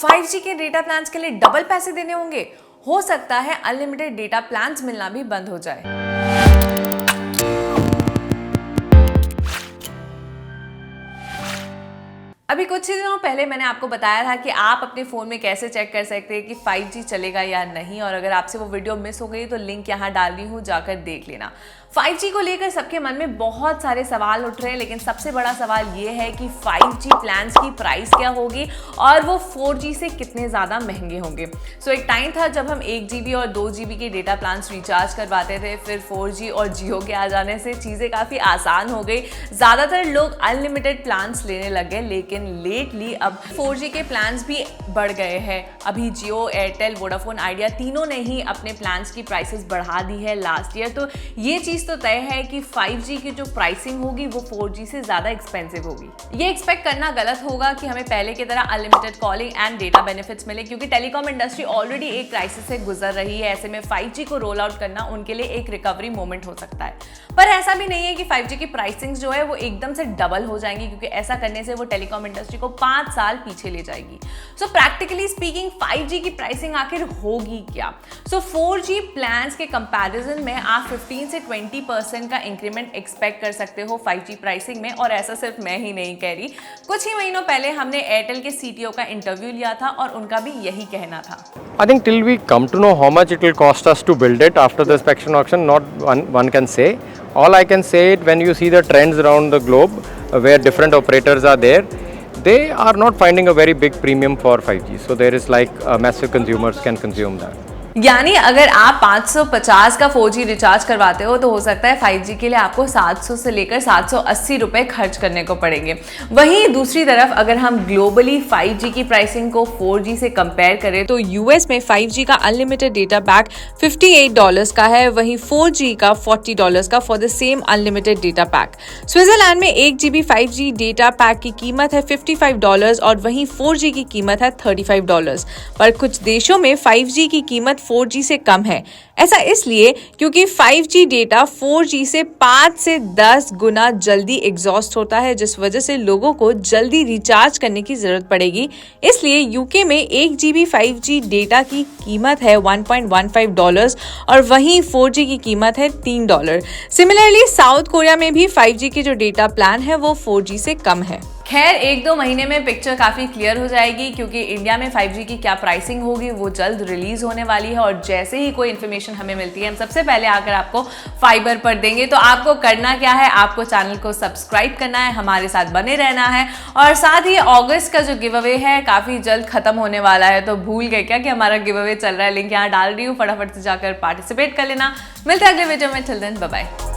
5G के data plans के लिए डबल पैसे देने होंगे। हो सकता है अनलिमिटेड डेटा प्लान्स मिलना भी बंद हो जाए। अभी कुछ ही दिनों पहले मैंने आपको बताया था कि आप अपने फ़ोन में कैसे चेक कर सकते हैं कि 5G चलेगा या नहीं, और अगर आपसे वो वीडियो मिस हो गई तो लिंक यहाँ डाल दी हूँ, जाकर देख लेना। 5G को लेकर सबके मन में बहुत सारे सवाल उठ रहे हैं, लेकिन सबसे बड़ा सवाल ये है कि 5G प्लान्स की प्राइस क्या होगी और वो 4G से कितने ज़्यादा महंगे होंगे। सो एक टाइम था जब हम 1 GB और 2 GB के डेटा प्लान्स रिचार्ज करवाते थे, फिर 4G और जियो के आ जाने से चीज़ें काफ़ी आसान हो गई। ज़्यादातर लोग अनलिमिटेड प्लान्स लेने लग गए, लेकिन लेटली अब 4G के प्लान्स भी बढ़ गए हैं। अभी जियो, एयरटेल, वोडाफोन आइडिया तीनों ने ही अपने प्लान्स की प्राइसेस बढ़ा दी है लास्ट ईयर। तो ये चीज़ तो तय है कि 5G की जो प्राइसिंग होगी वो 4G से ज़्यादा एक्सपेंसिव होगी। ये एक्सपेक्ट करना गलत होगा कि हमें पहले की तरह unlimited calling and data benefits मिले, क्योंकि टेलीकॉम इंडस्ट्री ऑलरेडी एक क्राइसिस से गुजर रही है। ऐसे में 5G को रोल आउट करना उनके लिए एक रिकवरी मोमेंट हो सकता है। पर ऐसा भी नहीं है कि 5G की प्राइसिंग जो है वो एकदम से डबल हो जाएंगी, क्योंकि ऐसा करने से वो टेलीकॉम इंडस्ट्री को 5 साल पीछे ले जाएगी। सो प्रैक्टिकली स्पीकिंग 5G की प्राइसिंग आखिर होगी क्या? सो 4G प्लान्स के कंपैरिजन में आप 15 से 20% का इंक्रीमेंट एक्सपेक्ट कर सकते हो 5G प्राइसिंग में। और ऐसा सिर्फ मैं ही नहीं कह रही, कुछ ही महीनों पहले हमने एयरटेल के CTO का इंटरव्यू लिया था और उनका भी यही कहना था। I think till we come to know how much it will cost us to build it after the spectrum auction, not one can say. All I can say it, when you see the trends around the globe where different operators are there, they are not finding a very big premium for 5G. So there is like massive consumers can consume that. यानी अगर आप 550 का 4G recharge करवाते हो तो हो सकता है 5G के लिए आपको 700 से लेकर 780 रुपए खर्च करने को पड़ेंगे। वहीं दूसरी तरफ अगर हम ग्लोबली 5G की प्राइसिंग को 4G से कंपेयर करें तो US में 5G का अनलिमिटेड डेटा पैक $58 का है, वहीं 4G का $40 का for the same unlimited data pack. Switzerland में 1 GB 5G डेटा पैक की कीमत है $55 और वहीं 4G की कीमत है $35। पर कुछ देशों में 5G की कीमत 4G से कम है। ऐसा इसलिए क्योंकि 5G डेटा 4G से 5 से 10 गुना जल्दी एग्जॉस्ट होता है, जिस वजह से लोगों को जल्दी रिचार्ज करने की जरूरत पड़ेगी। इसलिए UK में 1 GB 5G डेटा की कीमत है $1.15 और वहीं 4G की कीमत है $3। सिमिलरली साउथ कोरिया में भी 5G की जो डेटा प्लान है वो 4G से कम है। खैर 1-2 महीने में पिक्चर काफ़ी क्लियर हो जाएगी, क्योंकि इंडिया में 5G की क्या प्राइसिंग होगी वो जल्द रिलीज होने वाली है। और जैसे ही कोई इन्फॉर्मेशन हमें मिलती है हम सबसे पहले आकर आपको फाइबर पर देंगे। तो आपको करना क्या है, आपको चैनल को सब्सक्राइब करना है, हमारे साथ बने रहना है। और साथ ही अगस्त का जो गिव अवे है काफ़ी जल्द खत्म होने वाला है, तो भूल गए क्या कि हमारा गिव अवे चल रहा है। लिंक यहाँ डाल रही हूँ, फटाफट से जाकर पार्टिसिपेट कर लेना। मिलते हैं अगले वीडियो में। Till then bye bye.